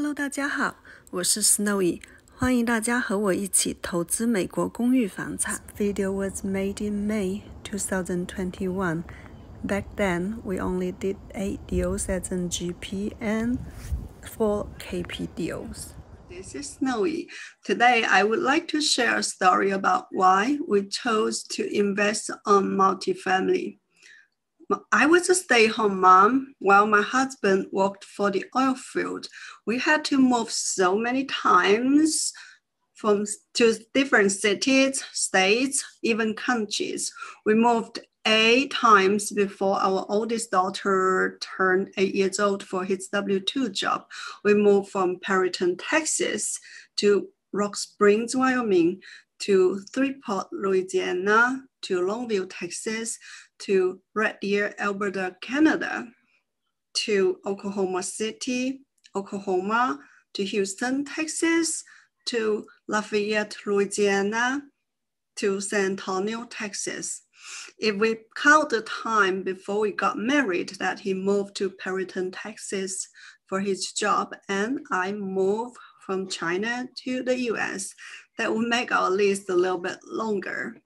Hello， 大家好，我是 Snowy， 欢迎大家和我一起投资美国公寓房产。Video was made in May 2021. Back then, we only did 8 deals as an GP and 4 KP deals. This is Snowy. Today, I would like to share a story about why we chose to invest on multifamily. I was a stay-at-home mom while my husband worked for the oil field. We had to move so many times to different cities, states, even countries. We moved 8 times before our oldest daughter turned 8 years old for his W-2 job. We moved from Perryton, Texas to Rock Springs, Wyoming, to Freeport, Louisiana, to Longview, Texas, to Red Deer, Alberta, Canada, to Oklahoma City, Oklahoma, to Houston, Texas, to Lafayette, Louisiana, to San Antonio, Texas. If we count the time before we got married that he moved to Perryton, Texas for his job, and I moved from China to the US, that would make our list a little bit longer.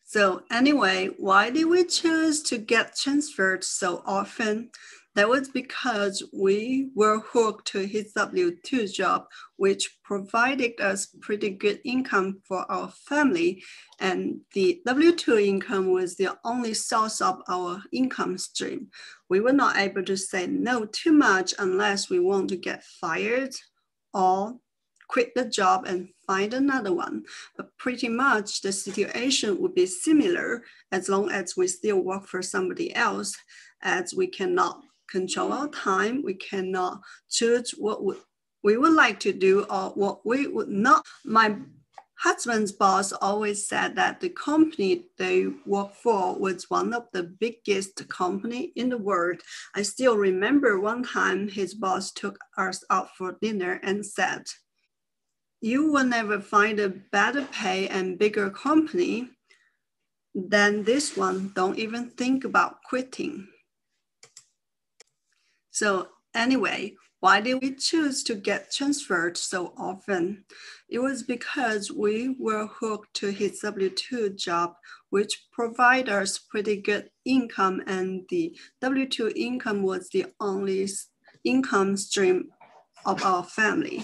So anyway, why did we choose to get transferred so often? That was because we were hooked to his W-2 job, which provided us pretty good income for our family. And the W-2 income was the only source of our income stream. We were not able to say no too much unless we want to get fired or quit the job and find another one. But pretty much the situation would be similar as long as we still work for somebody else, as we cannot control our time, we cannot choose what we would like to do or what we would not. My husband's boss always said that the company they work for was one of the biggest company in the world. I still remember one time his boss took us out for dinner and said, "You will never find a better pay and bigger company than this one. Don't even think about quitting." So anyway, why did we choose to get transferred so often? It was because we were hooked to his W-2 job, which provided us pretty good income, and the W-2 income was the only income stream of our family.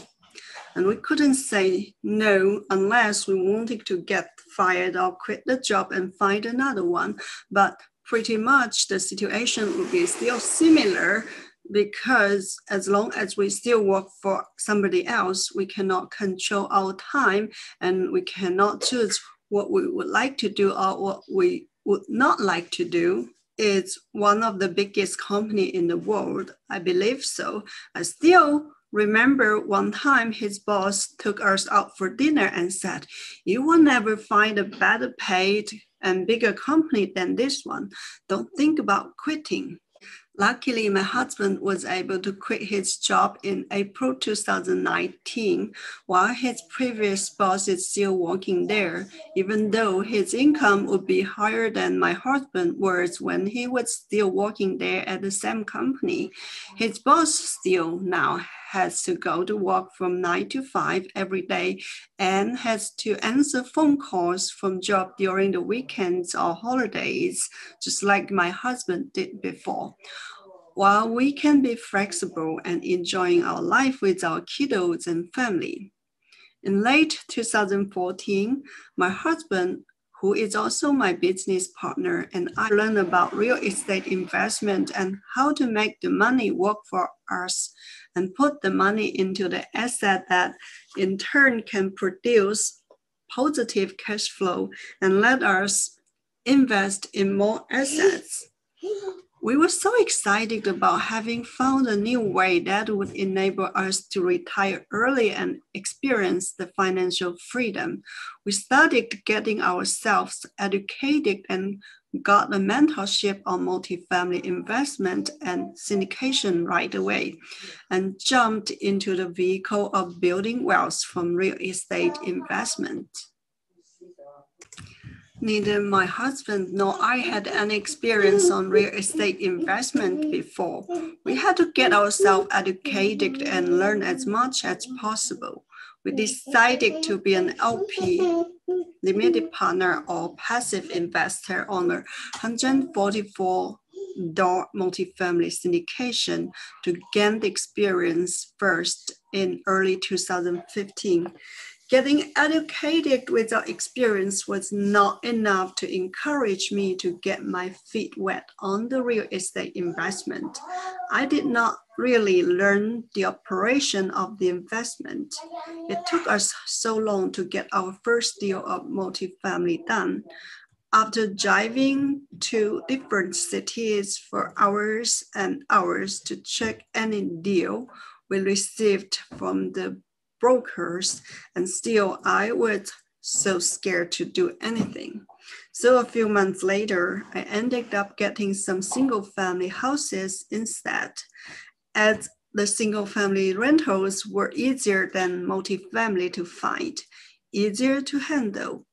And we couldn't say no unless we wanted to get fired or quit the job and find another one. But pretty much the situation would be still similar, because as long as we still work for somebody else, we cannot control our time and we cannot choose what we would like to do or what we would not like to do. It's one of the biggest company in the world. I believe so. I still remember one time his boss took us out for dinner and said, "You will never find a better paid and bigger company than this one. Don't think about quitting." Luckily, my husband was able to quit his job in April 2019, while his previous boss is still working there, even though his income would be higher than my husband was when he was still working there at the same company. His boss still now has to go to work from 9 to 5 every day and has to answer phone calls from job during the weekends or holidays, just like my husband did before. While we can be flexible and enjoying our life with our kiddos and family. In late 2014, my husband, who is also my business partner, and I learned about real estate investment and how to make the money work for us and put the money into the asset that in turn can produce positive cash flow and let us invest in more assets. We were so excited about having found a new way that would enable us to retire early and experience the financial freedom. We started getting ourselves educated and got a mentorship on multifamily investment and syndication right away, and jumped into the vehicle of building wealth from real estate investment. Neither my husband nor I had any experience on real estate investment before. We had to get ourselves educated and learn as much as possible. We decided to be an LP, limited partner or passive investor on a 144-door multifamily syndication to gain the experience first in early 2015. Getting educated without experience was not enough to encourage me to get my feet wet on the real estate investment. I did not really learn the operation of the investment. It took us so long to get our first deal of multifamily done. After driving to different cities for hours and hours to check any deal we received from the brokers, and still I was so scared to do anything. So a few months later, I ended up getting some single-family houses instead, as the single-family rentals were easier than multifamily to find, easier to handle.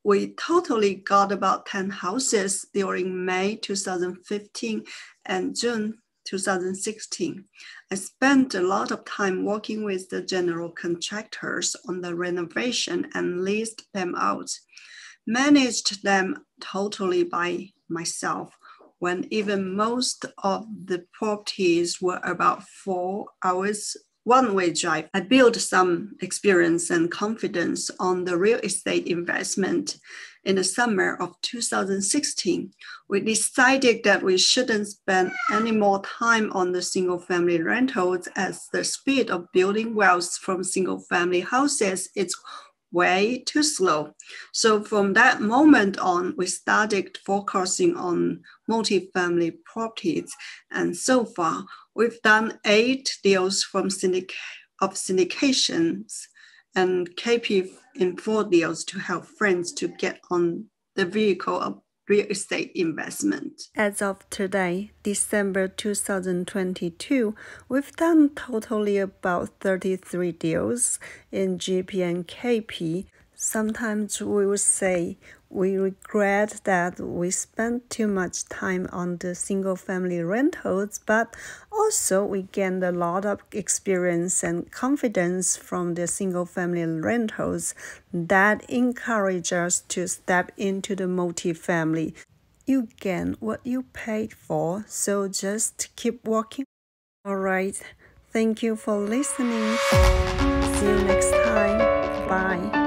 We totally got about 10 houses during May 2015 and June 2016. I spent a lot of time working with the general contractors on the renovation and leased them out. Managed them totally by myself when even most of the properties were about 4 hours one-way drive. I built some experience and confidence on the real estate investment. In the summer of 2016, we decided that we shouldn't spend any more time on the single-family rentals as the speed of building wealth from single-family houses is way too slow. So from that moment on, we started focusing on multifamily properties. And so far, we've done 8 deals from syndications and KP in 4 deals to help friends to get on the vehicle of real estate investment. As of today, December 2022, we've done totally about 33 deals in GP and KP. Sometimes we would say we regret that we spent too much time on the single-family rentals, but also we gained a lot of experience and confidence from the single-family rentals that encourage us to step into the multifamily. You gain what you paid for, so just keep working. All right, thank you for listening. See you next time. Bye.